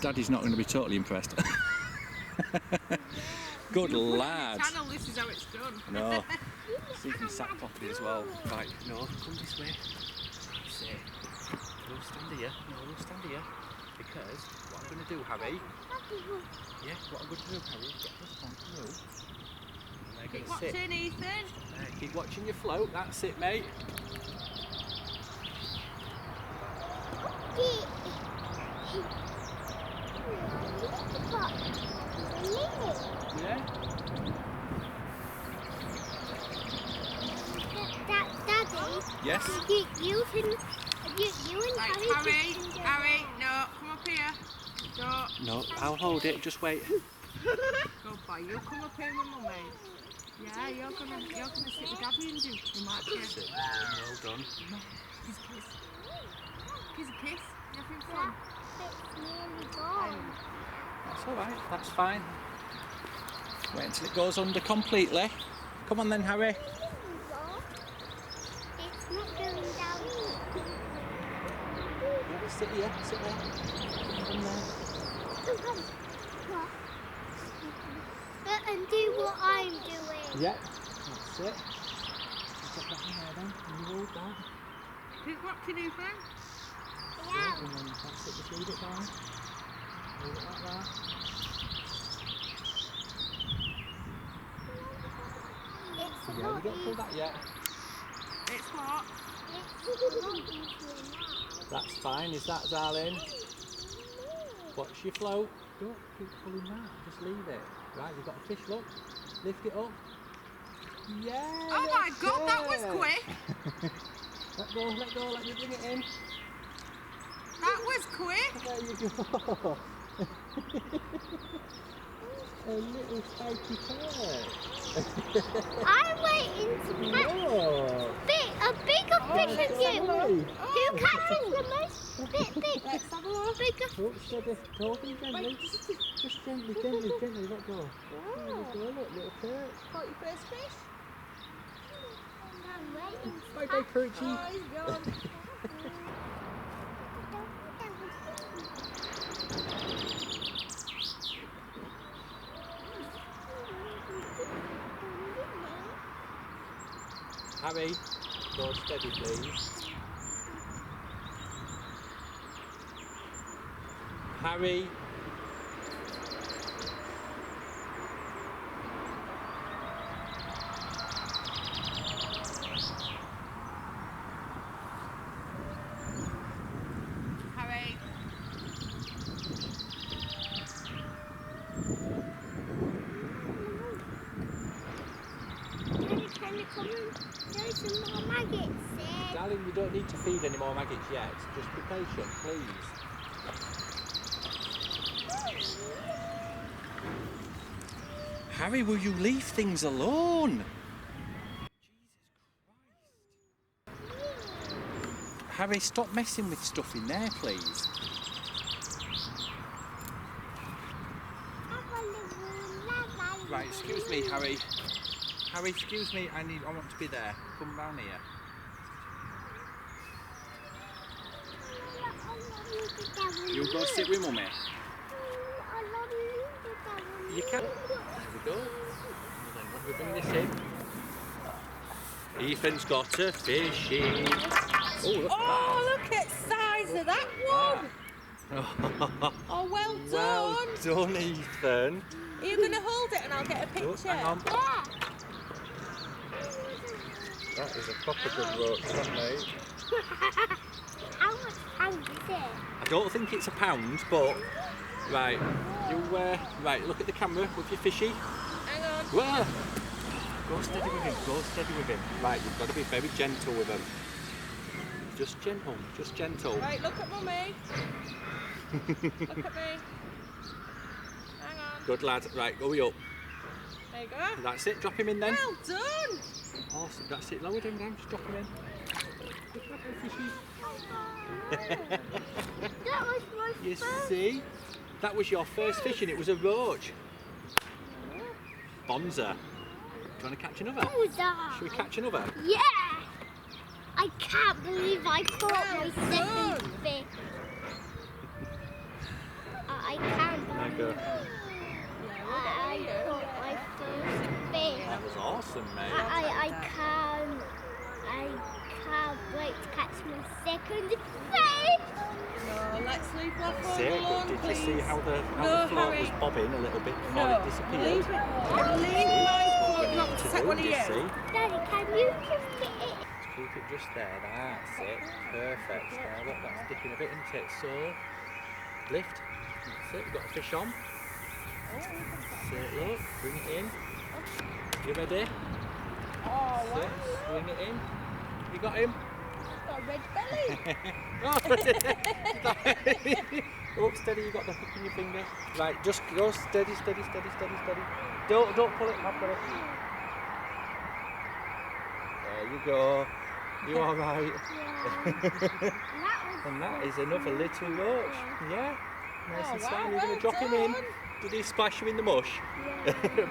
Daddy's not going to be totally impressed. Good lad. Channel, this is how it's done. No. See if you can sat properly as well. Right, no, come this way. That's it. No, stand here. No, stand here. Because what I'm going to do, Harry. Yeah, what I'm going to do, Harry, is get this on through. And Keep watching, Ethan. Keep watching your float. That's it, mate. Yeah? Daddy? Yes? You and Harry, no, come up here. No, I'll hold it, just wait. Go boy, you come up here with Mummy. Yeah, you're gonna sit with Daddy and do the march here. That's it. Well done. Kiss a kiss. Kiss a kiss. You having fun? it's nearly gone. That's alright, that's fine. Wait until it goes under completely. Come on then, Harry. It's not going down. Yeah, sit here, sit there. Come there. Come. What? And do what I'm doing. Yeah, that's it. You put that in there then, and you hold that. Keep watching, Ethan. Yeah. And then that's it, just leave it down. Leave it like that. It's Yeah, we don't pull that yet. It's what? It's not easier now. That's fine, is that, darling? Watch your float. Don't keep pulling that, just leave it. Right, you've got a fish, look. Lift it up. Yeah! Oh my that's God, that was it. quick. Let go, let me bring it in. That was quick. There you go. A little spiky perch. I'm waiting to catch Oh. a bigger fish than you. Sorry. Who catches the most big? Let's have a look. Bigger. Oh, steady. Hold him gently. Just gently, let go. There you go, look, little perch. Caught your first fish? I'm waiting. Bye-bye, perchy. Oh, he's gone. Harry, go steady, please. Harry. Harry. Can you come and do some more maggots? Darling, you don't need to feed any more maggots yet. Just be patient, please. Harry, will you leave things alone? Jesus Christ. Harry, stop messing with stuff in there, please. Right, excuse me, Harry. Harry, excuse me, I want to be there. Come round here. You go sit with Mummy. You can. There we go. Well then, let me bring this in. Ethan's got a fishy. Oh, look at the size of that one. Oh, well done. Well done, Ethan. Are you going to hold it and I'll get a Oh, picture? hang on. Yeah. That is a proper good roach, that, mate. How much pound is it? I don't think it's a pound, but right, you right, look at the camera with your fishy. Hang on. Whoa! Go steady with him, go steady with him. Right, you've got to be very gentle with him. Just gentle, just gentle. Right, look at Mummy. Look at me. Hang on. Good lad. Right, go up. There you go. That's it, drop him in then. Well done. Awesome, that's it, lower him down, just drop him in. That was my You first. see? That was your first fish and it was a roach. Bonza. Do you want to catch another? What was that? Should we catch another? Yeah! I can't believe I caught my Well second done. fish. go. I caught my first fish. That was awesome, mate. I can't wait to catch my second fish. No, let's leave Waffle That's it. alone, Did you please. see how the No, float Harry. was bobbing a little bit before No, it disappeared? leave my foot not to set one of you. Daddy, can you give me it? Keep it just there, that's it. Perfect. Now look, that's dipping a bit into it. So, lift. That's it, we've got a fish on. That's it, look, bring it in. You ready? Oh, That's wow. it, bring it in. You got him? Got a red belly. Oh, steady, you got the hook in your finger. Right, just go steady, steady, steady, steady, steady. Don't pull it, I've got it. There you go. You alright? And that is another little roach. Yeah. Nice and wow, slimy. You're going well to drop him in. done. Did he splash you in the mush?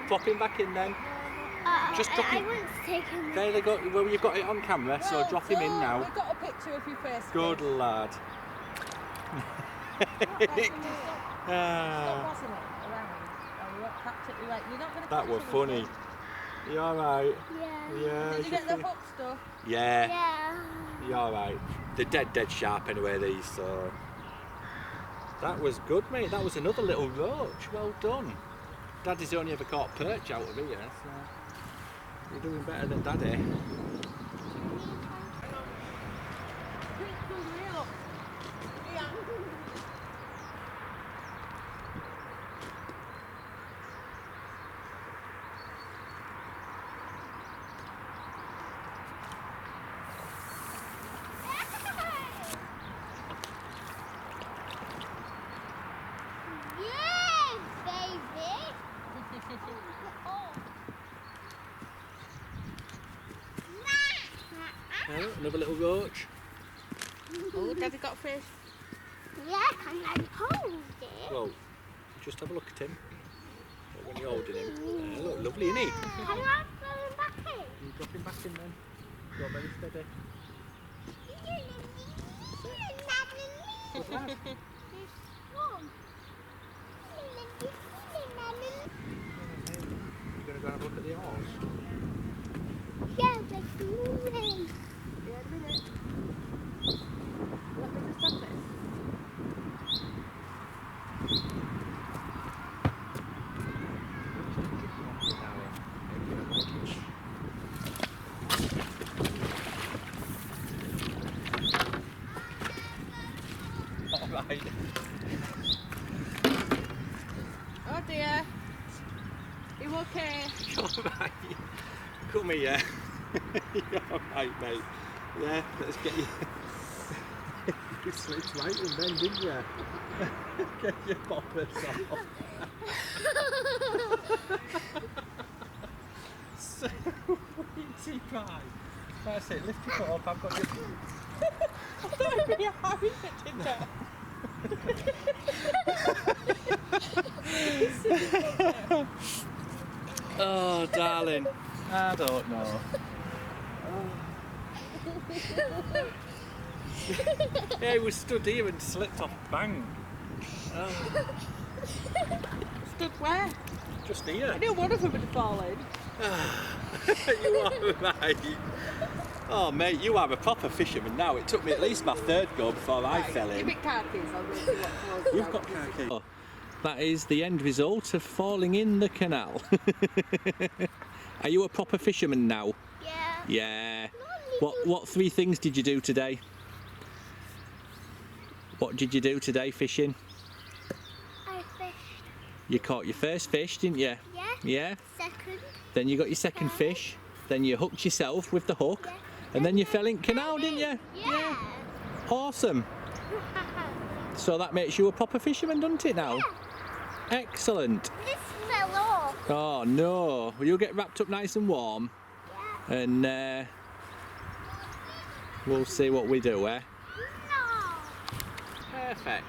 Pop him back in then. Just drop I him. want to take him. There they go. Well, you've got it on camera, so Well drop him in done. now. We've got a picture of your face. Good lad. Stop Ah, passing it around. Oh, you won't catch it. You're not going to that was funny. You alright? Yeah. Yeah. Did you get the hook stuff? Yeah. Yeah. You alright? They're dead sharp anyway, these, so. That was good, mate. That was another little roach. Well done. Daddy's only ever caught perch out of here, so. You're doing better than Daddy. Yeah, baby. Oh, another little roach. Oh, Daddy got fish. Yeah, can I hold it? Well, just have a look at him. When you're holding him. Look, lovely, isn't he? Can I throw him back in? You drop him back in then. Go very steady. Good lad. You're going to go and have a look at the horse? Yeah, it's moving. Yeah, a minute. Let me just have this. Alright. Oh dear. You okay? Alright. Come here. You're alright, mate. Yeah, let's get you. You slipped right in then, didn't you? Get your poppers off. So, sweetie pie. That's it, lift your foot up, I've got your... Don't be Harry sitting there. Oh, darling. I don't know. Yeah, he was stood here and slipped off bang. Oh, Stood where? just here. I knew one of them would have fallen. You are right. Oh, mate, you are a proper fisherman now. It took me at least my third go before I fell Give in. it car keys, I'll go see what flows You've down. got car keys. Oh, that is the end result of falling in the canal. Are you a proper fisherman now? Yeah. Yeah. What three things did you do today? What did you do today fishing? I fished. You caught your first fish, didn't you? Yeah. Yeah. Second. Then you got your second fish. Then you hooked yourself with the hook. Yeah. And then you fell in canal, didn't you? Yeah. Awesome. So that makes you a proper fisherman, doesn't it now? Excellent. This fell off. Oh no. Well, you'll get wrapped up nice and warm. Yeah. And we'll see what we do, eh? No. Perfect.